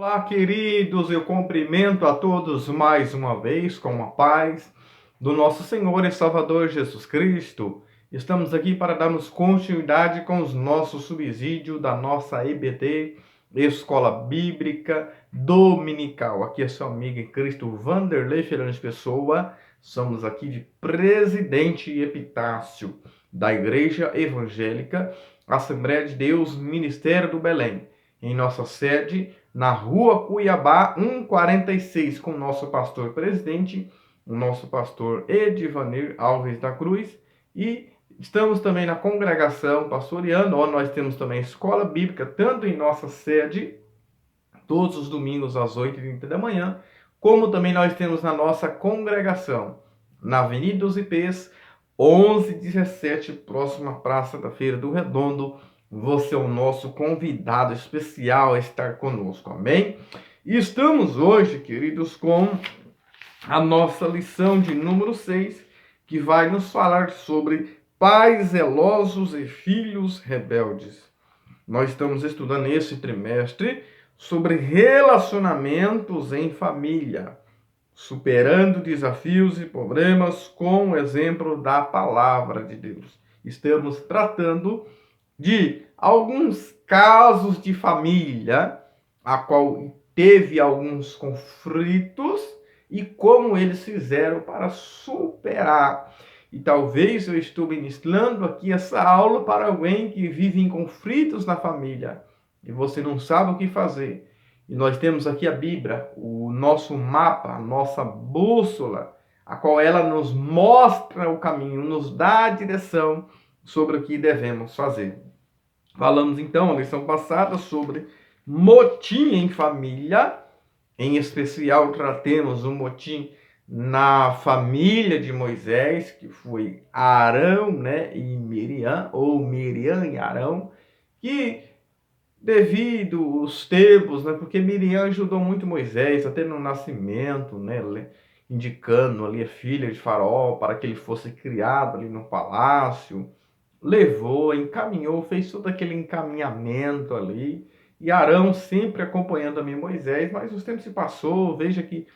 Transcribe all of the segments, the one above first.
Olá, queridos, eu cumprimento a todos mais uma vez com a paz do nosso Senhor e Salvador Jesus Cristo. Estamos aqui para darmos continuidade com os nossos subsídios da nossa EBD, Escola Bíblica Dominical. Aqui é seu amigo em Cristo, Vanderlei Fernandes Pessoa. Somos aqui de Presidente Epitácio da Igreja Evangélica Assembleia de Deus, Ministério do Belém, em nossa sede na Rua Cuiabá 146, com o nosso pastor presidente, o nosso pastor Edivanir Alves da Cruz, e estamos também na congregação pastoreando, onde nós temos também escola bíblica, tanto em nossa sede, todos os domingos às 8h30 da manhã, como também nós temos na nossa congregação, na Avenida dos Ipês, 1117, próxima à Praça da Feira do Redondo. Você é o nosso convidado especial a estar conosco, amém? E estamos hoje, queridos, com a nossa lição de número 6, que vai nos falar sobre pais zelosos e filhos rebeldes. Nós estamos estudando esse trimestre sobre relacionamentos em família, superando desafios e problemas com o exemplo da palavra de Deus. Estamos tratando de alguns casos de família, a qual teve alguns conflitos e como eles fizeram para superar. E talvez eu estou ministrando aqui essa aula para alguém que vive em conflitos na família e você não sabe o que fazer. E nós temos aqui a Bíblia, o nosso mapa, a nossa bússola, a qual ela nos mostra o caminho, nos dá a direção sobre o que devemos fazer. Falamos então, na lição passada, sobre motim em família. Em especial, tratemos o motim na família de Moisés, que foi Arão, e Miriam, ou Miriam e Arão, que devido aos tempos, porque Miriam ajudou muito Moisés, até no nascimento, indicando ali a filha de Faraó para que ele fosse criado ali no palácio, levou, encaminhou, fez todo aquele encaminhamento ali, e Arão sempre acompanhando também Moisés, mas os tempos se passou, veja que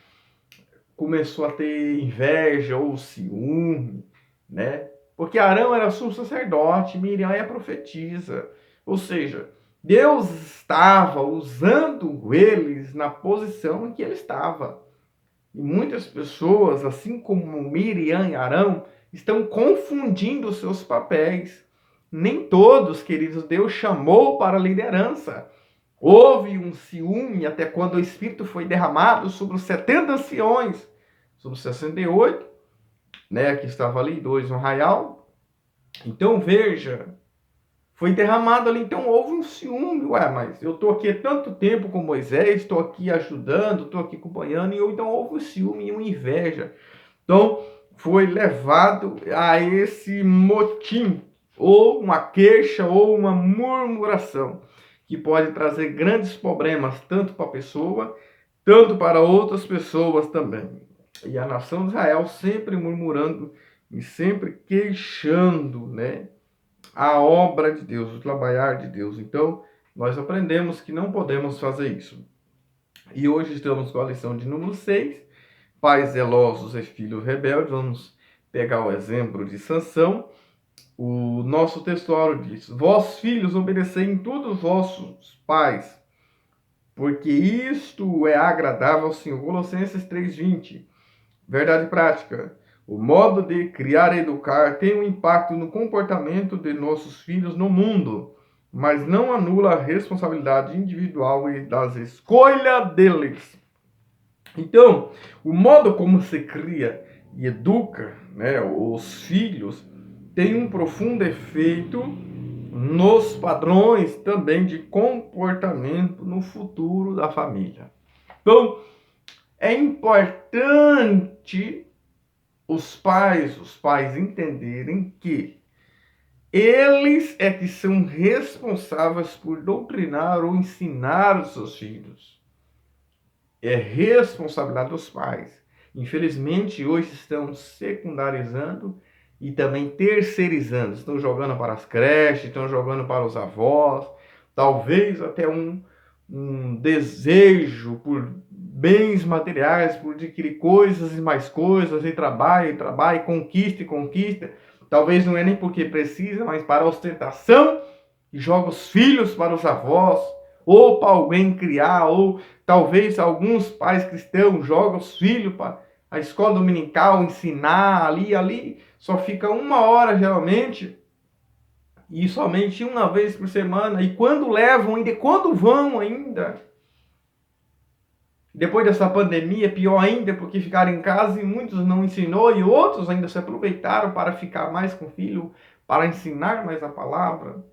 começou a ter inveja ou ciúme, porque Arão era sumo sacerdote, Miriam é profetisa, ou seja, Deus estava usando eles na posição em que ele estava. E muitas pessoas, assim como Miriam e Arão, estão confundindo os seus papéis. Nem todos, queridos, Deus chamou para a liderança. Houve um ciúme até quando o Espírito foi derramado sobre os 70 anciões, sobre os 68, que estava ali, 2 no arraial. Então veja, foi derramado ali, então houve um ciúme. Mas eu estou aqui há tanto tempo com Moisés, estou aqui ajudando, estou aqui acompanhando, e então houve um ciúme e uma inveja. Então foi levado a esse motim, ou uma queixa, ou uma murmuração, que pode trazer grandes problemas, tanto para a pessoa, tanto para outras pessoas também. E a nação de Israel sempre murmurando e sempre queixando, a obra de Deus, o trabalhar de Deus. Então, nós aprendemos que não podemos fazer isso. E hoje estamos com a lição de número 6, pais zelosos e filhos rebeldes. Vamos pegar o exemplo de Sansão. O nosso textuário diz: vós, filhos, obedecei em tudo os vossos pais, porque isto é agradável ao Senhor. Colossenses 3:20. Verdade prática. O modo de criar e educar tem um impacto no comportamento de nossos filhos no mundo, mas não anula a responsabilidade individual e das escolhas deles. Então, o modo como se cria e educa, os filhos tem um profundo efeito nos padrões também de comportamento no futuro da família. Então, é importante os pais entenderem que eles é que são responsáveis por doutrinar ou ensinar os seus filhos. É responsabilidade dos pais. Infelizmente, hoje estão secundarizando e também terceirizando. Estão jogando para as creches, estão jogando para os avós, talvez até um um desejo por bens materiais, por adquirir coisas e mais coisas, e trabalha, conquista e conquista. Talvez não é nem porque precisa, mas para ostentação, e joga os filhos para os avós, ou para alguém criar, ou talvez alguns pais cristãos jogam os filhos para a escola dominical ensinar ali, só fica 1 hora geralmente, e somente uma vez por semana, e quando levam ainda, quando vão ainda. Depois dessa pandemia, pior ainda, porque ficaram em casa e muitos não ensinou, e outros ainda se aproveitaram para ficar mais com o filho, para ensinar mais a palavra.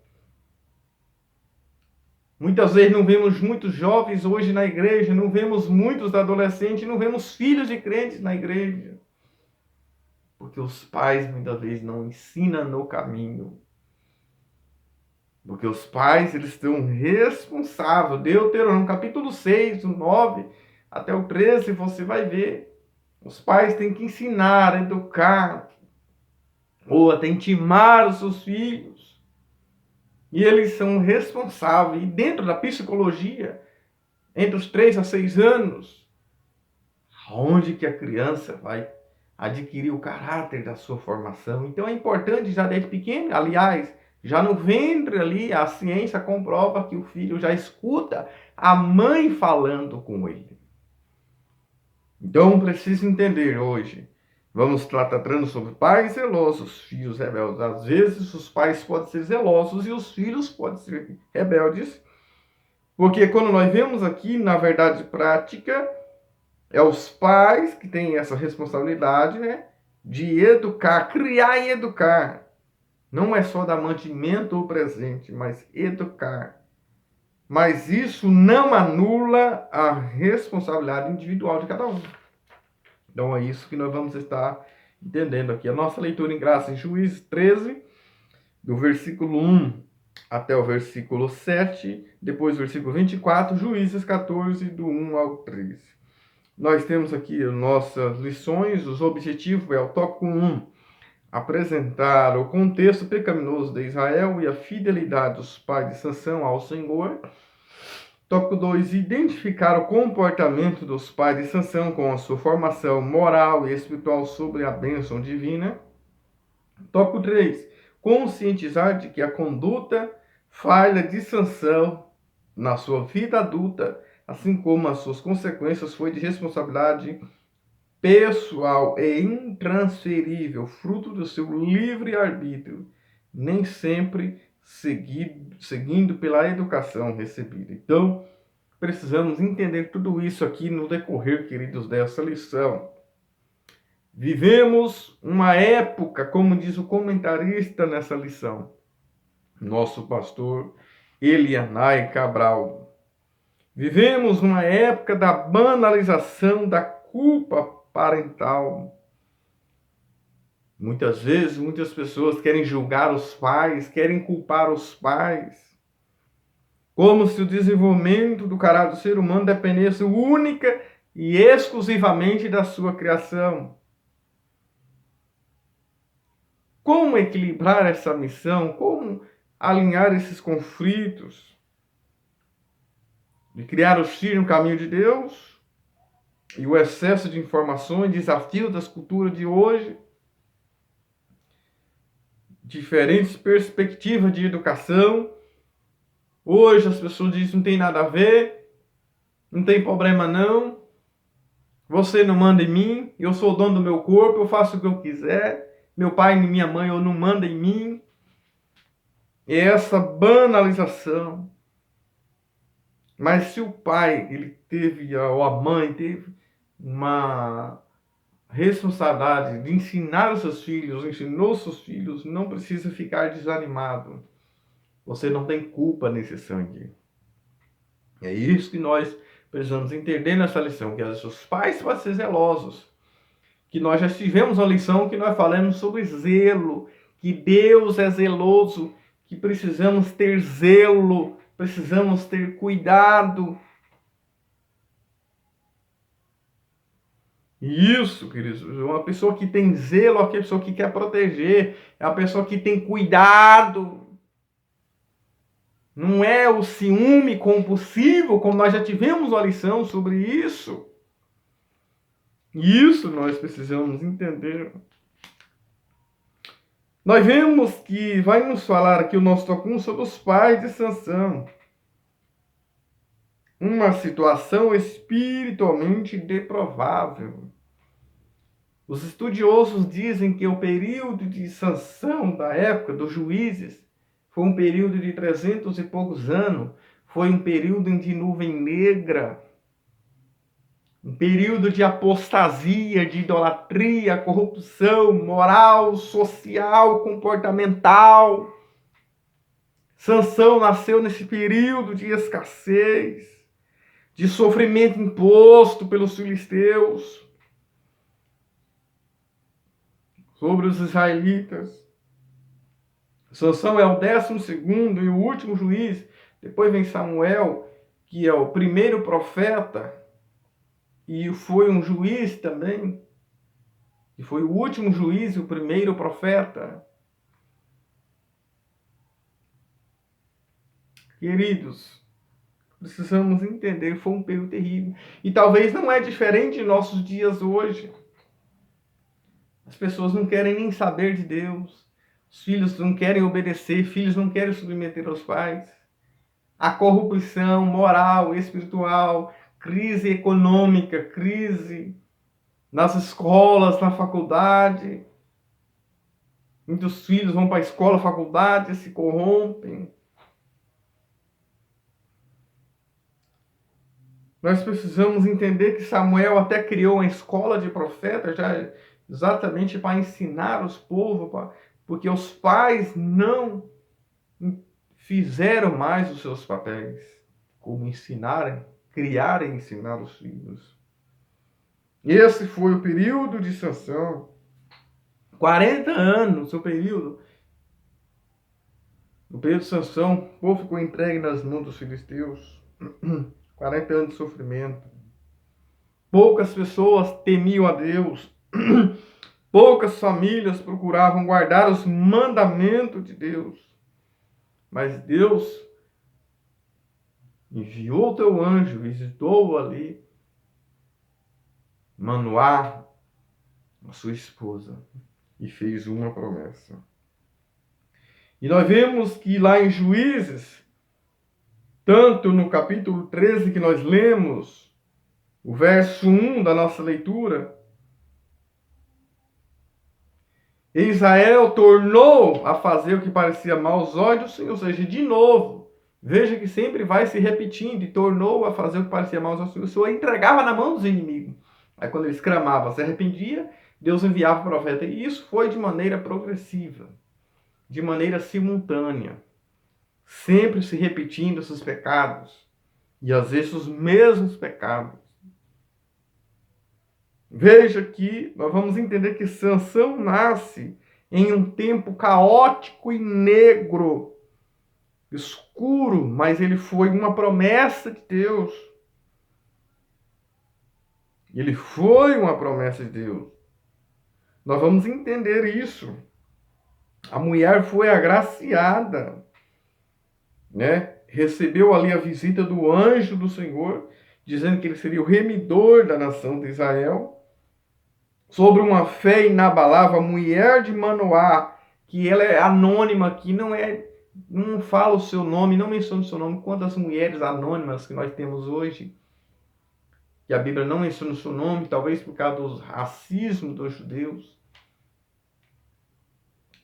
Muitas vezes não vemos muitos jovens hoje na igreja, não vemos muitos adolescentes, não vemos filhos de crentes na igreja. Porque os pais muitas vezes não ensinam no caminho. Porque os pais, eles estão responsáveis. Deuteronômio capítulo 6, do 9 até o 13, você vai ver. Os pais têm que ensinar, educar, ou até intimar os seus filhos. E eles são responsáveis. E dentro da psicologia, entre os 3 a 6 anos, onde que a criança vai adquirir o caráter da sua formação. Então é importante já desde pequeno, aliás, já no ventre ali, a ciência comprova que o filho já escuta a mãe falando com ele. Então precisa entender hoje. Vamos estar tratando sobre pais zelosos, filhos rebeldes. Às vezes os pais podem ser zelosos e os filhos podem ser rebeldes. Porque quando nós vemos aqui, na verdade prática, é os pais que têm essa responsabilidade, né, de educar, criar e educar. Não é só dar mantimento ou presente, mas educar. Mas isso não anula a responsabilidade individual de cada um. Então é isso que nós vamos estar entendendo aqui. A nossa leitura em graça em Juízes 13, do versículo 1 até o versículo 7, depois do versículo 24, Juízes 14, do 1 ao 13. Nós temos aqui as nossas lições, os objetivos é o tópico 1, apresentar o contexto pecaminoso de Israel e a fidelidade dos pais de Sansão ao Senhor. Tópico 2, identificar o comportamento dos pais de Sansão com a sua formação moral e espiritual sobre a bênção divina. Tópico 3, conscientizar de que a conduta falha de Sansão na sua vida adulta, assim como as suas consequências, foi de responsabilidade pessoal e intransferível, fruto do seu livre-arbítrio, nem sempre seguindo pela educação recebida. Então, precisamos entender tudo isso aqui no decorrer, queridos, dessa lição. Vivemos uma época, como diz o comentarista nessa lição, nosso pastor Elianai Cabral. Vivemos uma época da banalização da culpa parental. Muitas vezes, muitas pessoas querem julgar os pais, querem culpar os pais, como se o desenvolvimento do caráter do ser humano dependesse única e exclusivamente da sua criação. Como equilibrar essa missão? Como alinhar esses conflitos? De criar os filhos no caminho de Deus e o excesso de informações, desafio das culturas de hoje, diferentes perspectivas de educação. Hoje as pessoas dizem que não tem nada a ver, não tem problema não, você não manda em mim, eu sou o dono do meu corpo, eu faço o que eu quiser, meu pai e minha mãe eu não mando em mim. E essa banalização. Mas se o pai ele teve, ou a mãe teve uma responsabilidade de ensinar os seus filhos, ensinou os seus filhos, não precisa ficar desanimado. Você não tem culpa nesse sangue. É isso que nós precisamos entender nessa lição, que os pais podem ser zelosos. Que nós já tivemos uma lição que nós falamos sobre zelo, que Deus é zeloso, que precisamos ter zelo, precisamos ter cuidado. Isso, queridos, uma pessoa que tem zelo é uma pessoa que quer proteger, é uma pessoa que tem cuidado. Não é o ciúme compulsivo, como nós já tivemos uma lição sobre isso. Isso nós precisamos entender. Nós vemos que vai nos falar aqui o nosso Tocum sobre os pais de Sansão. Uma situação espiritualmente deprovável. Os estudiosos dizem que o período de Sansão da época dos juízes foi um período de 300 e poucos anos. Foi um período de nuvem negra. Um período de apostasia, de idolatria, corrupção moral, social, comportamental. Sansão nasceu nesse período de escassez, de sofrimento imposto pelos filisteus sobre os israelitas. Sansão é o 12º e o último juiz. Depois vem Samuel, que é o primeiro profeta, e foi um juiz também, e foi o último juiz e o primeiro profeta. Queridos, precisamos entender, foi um período terrível. E talvez não é diferente de nossos dias hoje. As pessoas não querem nem saber de Deus. Os filhos não querem obedecer, filhos não querem submeter aos pais. A corrupção moral, espiritual, crise econômica, crise nas escolas, na faculdade. Muitos filhos vão para a escola, faculdade, se corrompem. Nós precisamos entender que Samuel até criou uma escola de profetas, já exatamente para ensinar os povos, porque os pais não fizeram mais os seus papéis, como ensinarem, criar e ensinar os filhos. Esse foi o período de Sansão. 40 anos, o período. No período de Sansão, o povo ficou entregue nas mãos dos filisteus. 40 anos de sofrimento. Poucas pessoas temiam a Deus. Poucas famílias procuravam guardar os mandamentos de Deus. Mas Deus enviou o teu anjo, visitou ali Manoá, a sua esposa, e fez uma promessa. E nós vemos que lá em Juízes, tanto no capítulo 13 que nós lemos, o verso 1 da nossa leitura, Israel tornou a fazer o que parecia mal aos olhos do Senhor, ou seja, de novo, veja que sempre vai se repetindo, e tornou a fazer o que parecia mal aos olhos do Senhor, o Senhor entregava na mão dos inimigos. Aí quando eles clamavam, se arrependia, Deus enviava o profeta, e isso foi de maneira progressiva, de maneira simultânea, sempre se repetindo esses pecados, e às vezes os mesmos pecados. Veja que nós vamos entender que Sansão nasce em um tempo caótico e negro, escuro, mas ele foi uma promessa de Deus. Ele foi uma promessa de Deus. Nós vamos entender isso. A mulher foi agraciada, né? Recebeu ali a visita do anjo do Senhor, dizendo que ele seria o remidor da nação de Israel. Sobre uma fé inabalável, a mulher de Manoá, que ela é anônima, que não fala o seu nome, não menciona o seu nome. Quantas mulheres anônimas que nós temos hoje, que a Bíblia não menciona o seu nome, talvez por causa do racismo dos judeus.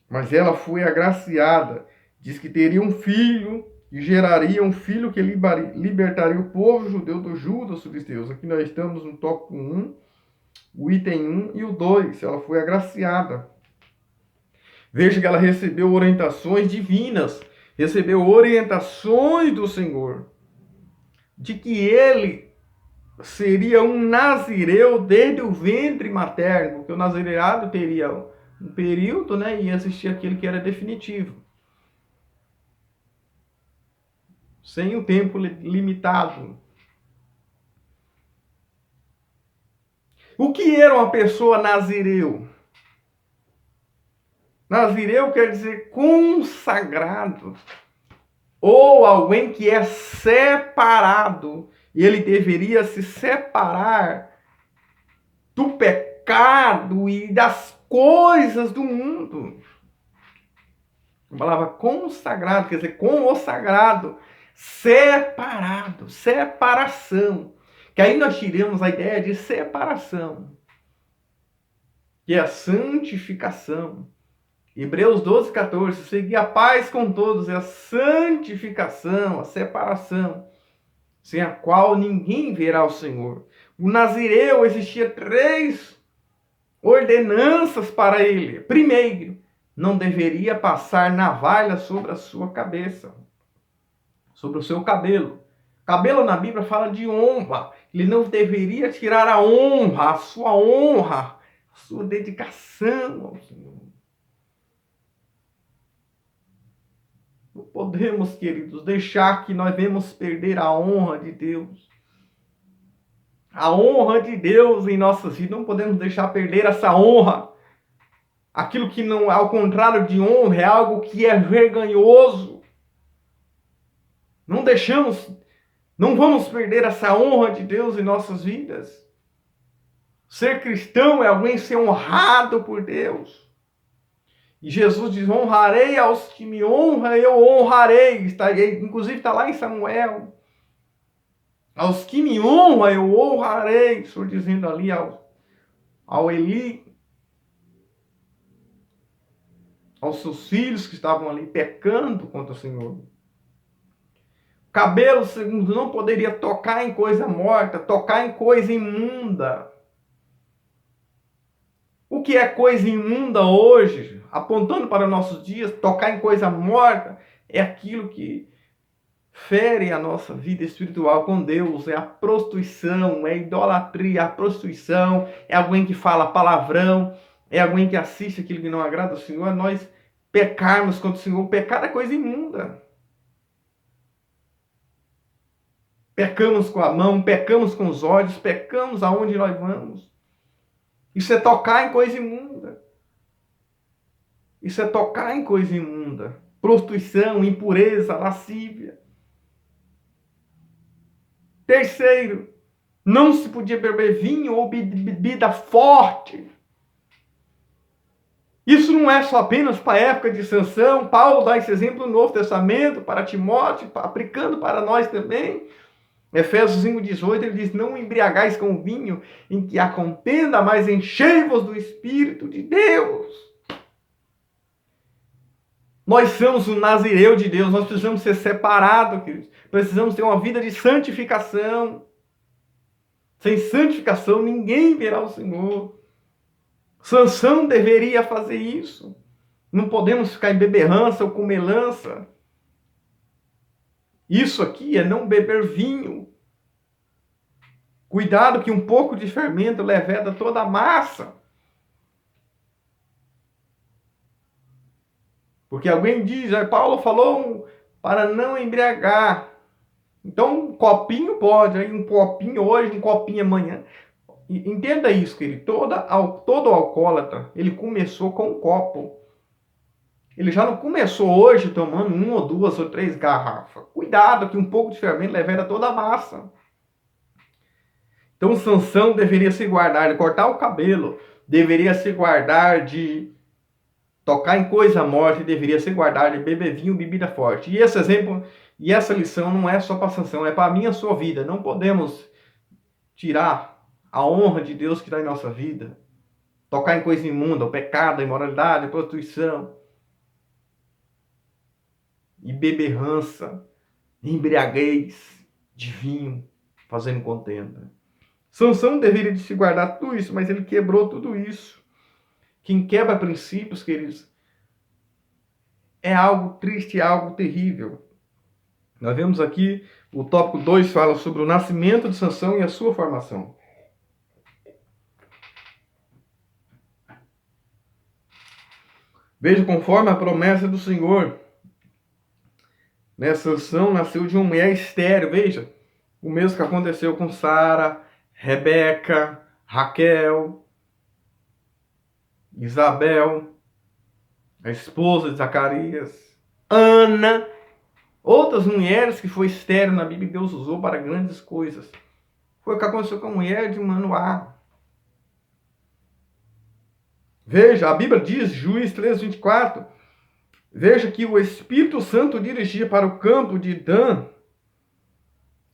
Mas ela foi agraciada, diz que teria um filho, e geraria um filho que libertaria o povo judeu do jugo dos filisteus. Aqui nós estamos no tópico 1, o item 1 e o 2, ela foi agraciada. Veja que ela recebeu orientações divinas, recebeu orientações do Senhor, de que ele seria um nazireu desde o ventre materno, porque o nazireado teria um período, né, e existia aquele que era definitivo, sem o tempo limitado. O que era uma pessoa nazireu? Nazireu quer dizer consagrado. ou alguém que é separado, e ele deveria se separar do pecado e das coisas do mundo. A palavra consagrado, quer dizer, com o sagrado, separado, separação. Que aí nós tiramos a ideia de separação, que é a santificação. Hebreus 12, 14, seguir a paz com todos é a santificação, a separação, sem a qual ninguém verá o Senhor. O nazireu, existia 3 ordenanças para ele. Primeiro, não deveria passar navalha sobre a sua cabeça, sobre o seu cabelo. Cabelo na Bíblia fala de honra. Ele não deveria tirar a honra, a sua dedicação ao Senhor. Não podemos, queridos, deixar que nós venhamos perder a honra de Deus. A honra de Deus em nossas vidas. Não podemos deixar perder essa honra. Aquilo que não, ao contrário de honra, é algo que é vergonhoso. Não vamos perder essa honra de Deus em nossas vidas. Ser cristão é alguém ser honrado por Deus. E Jesus diz, honrarei aos que me honram, eu honrarei. Inclusive está lá em Samuel. Aos que me honram, eu honrarei. O Senhor dizendo ali ao Eli, aos seus filhos que estavam ali pecando contra o Senhor. Cabelo, segundo, não poderia tocar em coisa morta, tocar em coisa imunda. O que é coisa imunda hoje, apontando para os nossos dias, tocar em coisa morta, é aquilo que fere a nossa vida espiritual com Deus, é a prostituição, é a idolatria, a prostituição, é alguém que fala palavrão, é alguém que assiste aquilo que não agrada ao Senhor, nós pecarmos contra o Senhor. Pecar é coisa imunda. Pecamos com a mão, pecamos com os olhos, pecamos aonde nós vamos. Isso é tocar em coisa imunda. Isso é tocar em coisa imunda. Prostituição, impureza, lascívia. Terceiro, não se podia beber vinho ou bebida forte. Isso não é só apenas para a época de Sansão. Paulo dá esse exemplo no Novo Testamento para Timóteo, aplicando para nós também. Efésios 5,18, ele diz, não embriagais com vinho em que há contenda, mas enchei-vos do Espírito de Deus. Nós somos o nazireu de Deus, nós precisamos ser separados, queridos. Precisamos ter uma vida de santificação. Sem santificação, ninguém verá o Senhor. Sansão deveria fazer isso. Não podemos ficar em beberrança ou comelança. Isso aqui é não beber vinho. Cuidado que um pouco de fermento leveda toda a massa. Porque alguém diz, Paulo falou para não embriagar. Então um copinho pode, aí um copinho hoje, um copinho amanhã. Entenda isso, querido. Todo alcoólatra, ele começou com um copo. Ele já não começou hoje tomando 1 ou 2 ou 3 garrafas. Cuidado que um pouco de fermento leveda toda a massa. Então Sansão deveria se guardar de cortar o cabelo, deveria se guardar de tocar em coisa morta e deveria se guardar de beber vinho, bebida forte. E esse exemplo, e essa lição não é só para Sansão, é para a minha e a sua vida. Não podemos tirar a honra de Deus que está em nossa vida. Tocar em coisa imunda, o pecado, a imoralidade, a prostituição. E beberrança, embriaguez de vinho, fazendo contenda. Sansão deveria de se guardar tudo isso, mas ele quebrou tudo isso. Quem quebra princípios, queridos, é algo triste, é algo terrível. Nós vemos aqui, o tópico 2 fala sobre o nascimento de Sansão e a sua formação. Veja, conforme a promessa do Senhor, Sansão nasceu de uma mulher estéril. Veja, o mesmo que aconteceu com Sara, Rebeca, Raquel, Isabel, a esposa de Zacarias, Ana. Outras mulheres que foi estéril na Bíblia, Deus usou para grandes coisas. Foi o que aconteceu com a mulher de Manoá. Veja, a Bíblia diz, Juízes 3:24, veja que o Espírito Santo dirigia para o campo de Dan.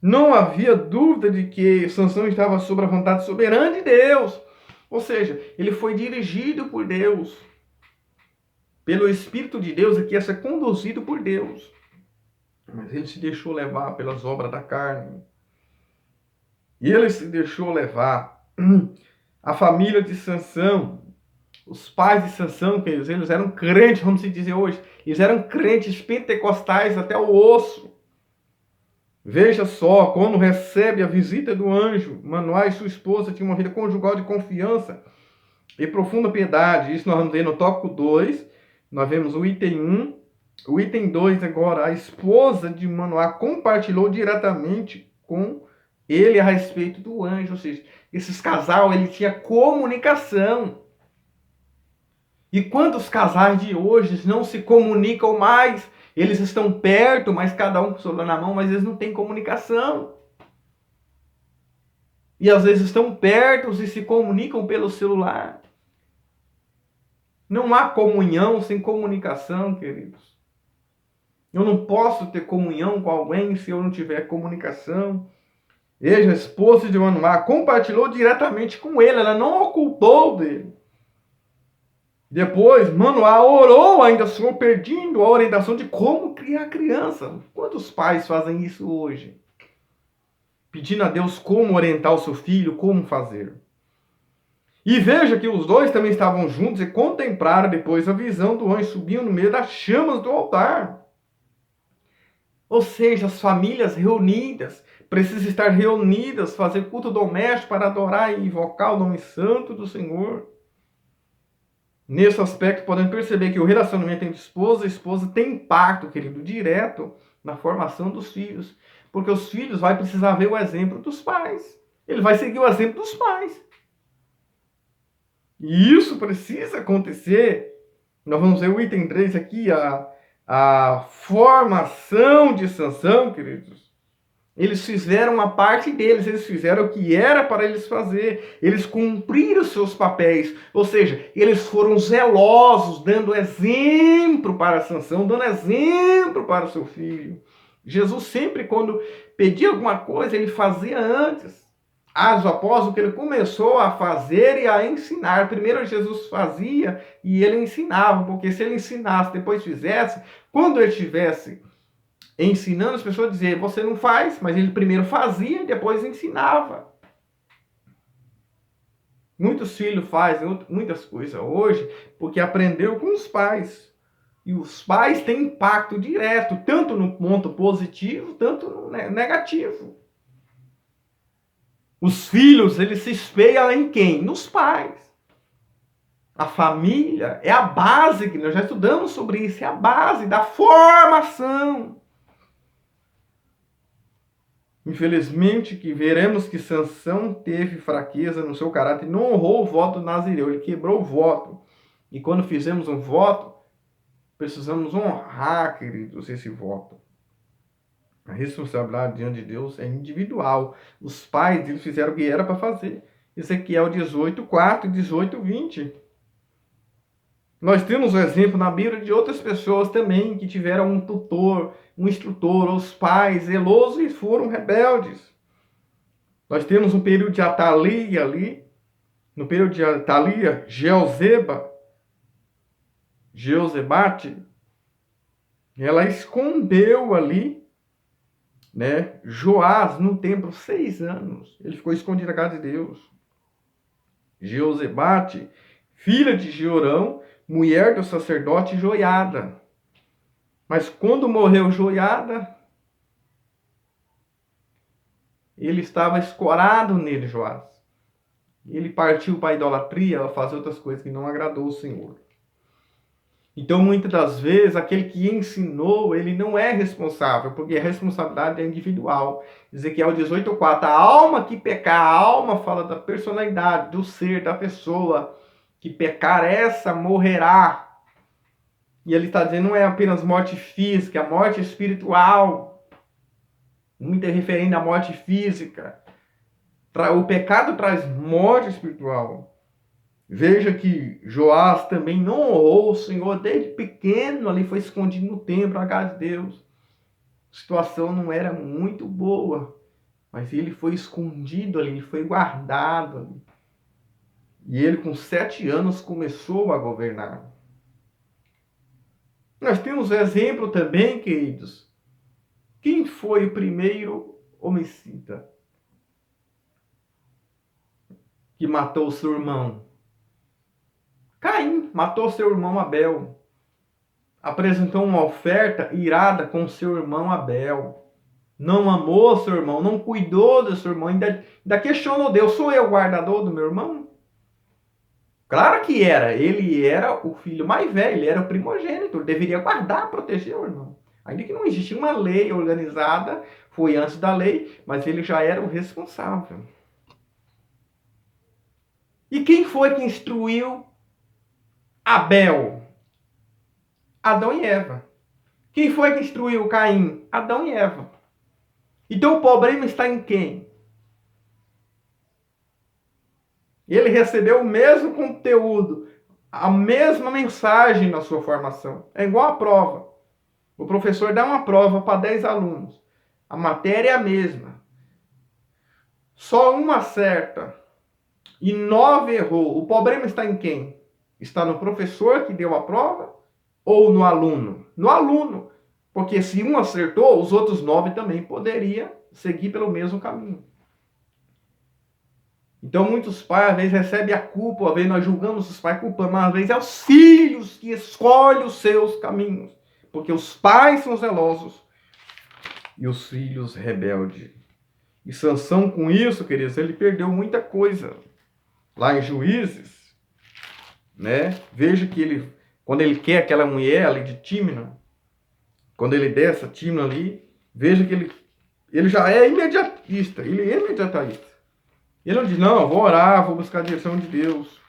Não havia dúvida de que Sansão estava sob a vontade soberana de Deus. Ou seja, ele foi dirigido por Deus. Pelo Espírito de Deus, aqui ia ser conduzido por Deus. Mas ele se deixou levar pelas obras da carne. E ele se deixou levar. A família de Sansão, os pais de Sansão, que eles eram crentes, vamos dizer hoje, eles eram crentes pentecostais até o osso. Veja só, quando recebe a visita do anjo, Manoá e sua esposa tinham uma vida conjugal de confiança e profunda piedade. Isso nós vamos ver no tópico 2, nós vemos o item 1. O item 2 agora, a esposa de Manoá compartilhou diretamente com ele a respeito do anjo. Ou seja, esses casal, ele tinha comunicação. E quantos casais de hoje não se comunicam mais? Eles estão perto, mas cada um com o celular na mão, mas eles não têm comunicação. E às vezes estão perto e se comunicam pelo celular. Não há comunhão sem comunicação, queridos. Eu não posso ter comunhão com alguém se eu não tiver comunicação. Veja, a esposa de Manoá compartilhou diretamente com ele, ela não ocultou dele. Depois, Manoá orou ainda, Senhor, pedindo a orientação de como criar criança. Quantos pais fazem isso hoje? Pedindo a Deus como orientar o seu filho, como fazer. E veja que os dois também estavam juntos e contemplaram depois a visão do anjo subindo no meio das chamas do altar. Ou seja, as famílias reunidas, precisam estar reunidas, fazer culto doméstico para adorar e invocar o nome santo do Senhor. Nesse aspecto, podemos perceber que o relacionamento entre esposa e esposa tem impacto, querido, direto na formação dos filhos. Porque os filhos vão precisar ver o exemplo dos pais. Ele vai seguir o exemplo dos pais. E isso precisa acontecer. Nós vamos ver o item 3 aqui, a formação de Sansão, queridos. Eles fizeram a parte deles, eles fizeram o que era para eles fazer, eles cumpriram seus papéis, ou seja, eles foram zelosos, dando exemplo para Sansão, dando exemplo para o seu filho. Jesus sempre, quando pedia alguma coisa, ele fazia antes. Atos apóstolos, que ele começou a fazer e a ensinar. Primeiro Jesus fazia e ele ensinava, porque se ele ensinasse, depois fizesse, quando ele estivesse ensinando, as pessoas diziam, você não faz, mas ele primeiro fazia e depois ensinava. Muitos filhos fazem muitas coisas hoje porque aprendeu com os pais. E os pais têm impacto direto, tanto no ponto positivo, tanto no negativo. Os filhos, eles se espelham em quem? Nos pais. A família é a base, que nós já estudamos sobre isso, é a base da formação. Infelizmente, que veremos que Sansão teve fraqueza no seu caráter e não honrou o voto do Nazireu, ele quebrou o voto. E quando fizemos um voto, precisamos honrar, queridos, esse voto. A responsabilidade diante de Deus é individual. Os pais, eles fizeram o que era para fazer. Ezequiel 18:4 e 18:20. Nós temos o exemplo na Bíblia de outras pessoas também que tiveram um tutor, um instrutor, os pais zelosos e foram rebeldes. Nós temos um período de Atalia ali, no período de Atalia, Jeozebate, ela escondeu ali, né, Joás no templo 6 anos. Ele ficou escondido da casa de Deus. Jeozebate, filha de Jeorão, mulher do sacerdote Joiada. Mas quando morreu Joiada, ele estava escorado nele, Joás. Ele partiu para a idolatria, a fazer outras coisas que não agradou o Senhor. Então, muitas das vezes, aquele que ensinou, ele não é responsável, porque a responsabilidade é individual. Ezequiel 18:4, a alma que pecar, a alma fala da personalidade, do ser, da pessoa, que pecar essa morrerá. E ele está dizendo não é apenas morte física, é a morte espiritual. Muito referente à morte física. O pecado traz morte espiritual. Veja que Joás também não honrou o Senhor desde pequeno, ali foi escondido no templo, na casa de Deus. A situação não era muito boa, mas ele foi escondido ali, ele foi guardado ali. E ele com 7 anos começou a governar. Nós temos exemplo também, queridos. Quem foi o primeiro homicida que matou seu irmão? Caim matou seu irmão Abel. Apresentou uma oferta irada com seu irmão Abel. Não amou seu irmão, não cuidou do seu irmão, ainda questionou Deus. Sou eu o guardador do meu irmão? Claro que era. Ele era o filho mais velho, ele era o primogênito. Ele deveria guardar, proteger o irmão. Ainda que não existia uma lei organizada, foi antes da lei, mas ele já era o responsável. E quem foi que instruiu Abel? Adão e Eva. Quem foi que instruiu Caim? Adão e Eva. Então o problema está em quem? Ele recebeu o mesmo conteúdo, a mesma mensagem na sua formação. É igual a prova. O professor dá uma prova para 10 alunos. A matéria é a mesma. Só uma acerta e 9 errou. O problema está em quem? Está no professor que deu a prova ou no aluno? No aluno. Porque se um acertou, os outros 9 também poderiam seguir pelo mesmo caminho. Então muitos pais às vezes recebem a culpa, às vezes nós julgamos os pais culpados, mas às vezes é os filhos que escolhem os seus caminhos. Porque os pais são zelosos e os filhos rebeldes. E Sansão com isso, queridos, ele perdeu muita coisa. Lá em Juízes, né? Veja que ele, quando ele quer aquela mulher ali de Tímina, quando ele desce a Tímina ali, veja que ele já é imediatista. Ele é imediatista. Ele não diz, não, vou orar, vou buscar a direção de Deus.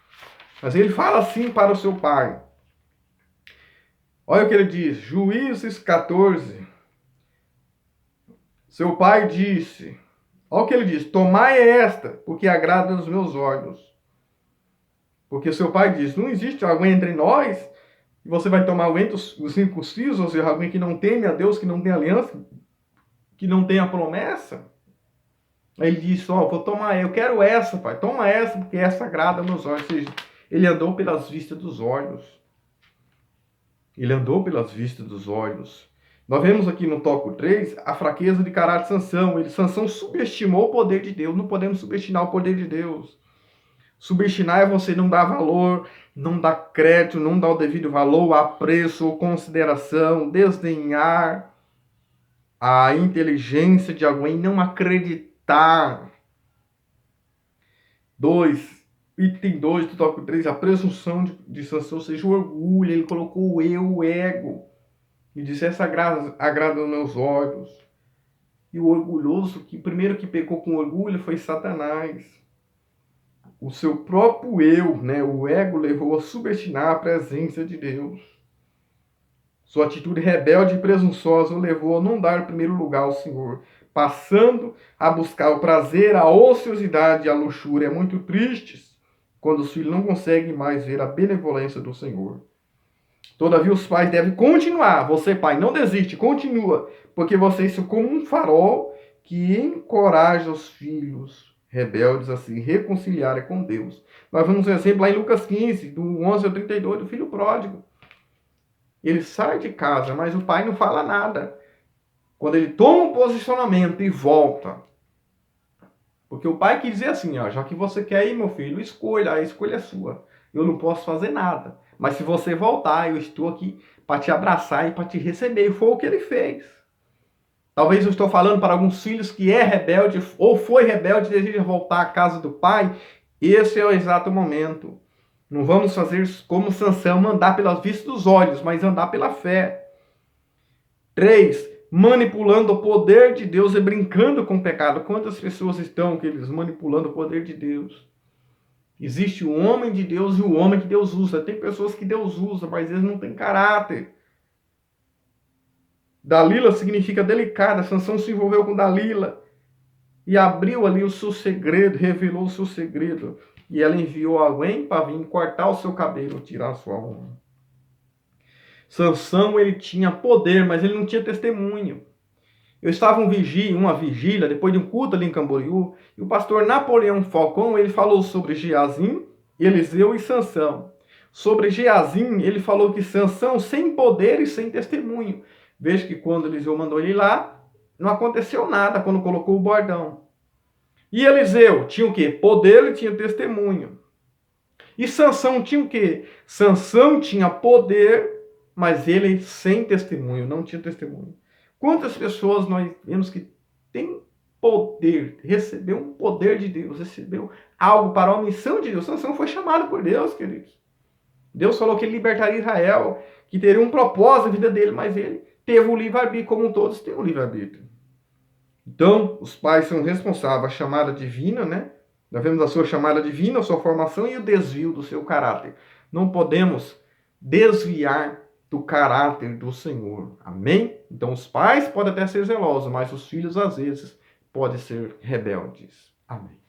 Mas ele fala assim para o seu pai. Olha o que ele diz, Juízes 14. Seu pai disse, olha o que ele diz, tomai esta, porque agrada aos meus olhos. Porque seu pai diz, não existe alguém entre nós, e você vai tomar o entre os incircuncisos, ou seja, alguém que não teme a Deus, que não tem aliança, que não tem a promessa. Aí ele disse, vou tomar, eu quero essa, pai, toma essa, porque essa agrada aos meus olhos. Ou seja, ele andou pelas vistas dos olhos. Ele andou pelas vistas dos olhos. Nós vemos aqui no tópico 3 a fraqueza de caráter de Sansão. Sansão subestimou o poder de Deus. Não podemos subestimar o poder de Deus. Subestimar é você não dar valor, não dar crédito, não dar o devido valor, apreço ou consideração, desdenhar a inteligência de alguém, não acreditar. 2. Item 2 do tópico 3, a presunção de Sansão, ou seja, o orgulho. Ele colocou o eu, o ego. E disse, essa agrada aos meus olhos. E o orgulhoso, que primeiro que pecou com orgulho foi Satanás. O seu próprio eu, né, o ego, levou a subestimar a presença de Deus. Sua atitude rebelde e presunçosa o levou a não dar o primeiro lugar ao Senhor, passando a buscar o prazer, a ociosidade e a luxúria muito tristes, quando os filhos não conseguem mais ver a benevolência do Senhor. Todavia os pais devem continuar. Você, pai, não desiste, continua, porque vocês são como um farol que encoraja os filhos rebeldes a se reconciliarem com Deus. Nós vemos um exemplo lá em Lucas 15, do 11 ao 32, do filho pródigo. Ele sai de casa, mas o pai não fala nada. Quando ele toma um posicionamento e volta. Porque o pai quis dizer assim, já que você quer ir, meu filho, escolha, a escolha é sua. Eu não posso fazer nada. Mas se você voltar, eu estou aqui para te abraçar e para te receber. E foi o que ele fez. Talvez eu estou falando para alguns filhos que é rebelde ou foi rebelde e deseja voltar à casa do pai. Esse é o exato momento. Não vamos fazer como Sansão, andar pelas vistas dos olhos, mas andar pela fé. 3. Manipulando o poder de Deus e brincando com o pecado. Quantas pessoas estão, queridos, manipulando o poder de Deus? Existe o homem de Deus e o homem que Deus usa. Tem pessoas que Deus usa, mas eles não têm caráter. Dalila significa delicada. Sansão se envolveu com Dalila e abriu ali o seu segredo, revelou o seu segredo. E ela enviou alguém para vir cortar o seu cabelo, tirar a sua honra. Sansão, ele tinha poder, mas ele não tinha testemunho. Eu estava uma vigília, depois de um culto ali em Camboriú, e o pastor Napoleão Falcão, ele falou sobre Geazim, Eliseu e Sansão. Sobre Geazim, ele falou que Sansão sem poder e sem testemunho. Veja que quando Eliseu mandou ele lá, não aconteceu nada quando colocou o bordão. E Eliseu tinha o quê? Poder e tinha testemunho. E Sansão tinha o quê? Sansão tinha poder, mas ele sem testemunho, não tinha testemunho. Quantas pessoas nós vemos que tem poder, recebeu um poder de Deus, recebeu algo para uma missão de Deus. Sansão foi chamado por Deus, queridos. Deus falou que ele libertaria Israel, que teria um propósito na vida dele, mas ele teve o livre-arbítrio, como todos têm o livre-arbítrio. Então, os pais são responsáveis, a chamada divina, né? Nós vemos a sua chamada divina, a sua formação e o desvio do seu caráter. Não podemos desviar do caráter do Senhor. Amém? Então, os pais podem até ser zelosos, mas os filhos, às vezes, podem ser rebeldes. Amém.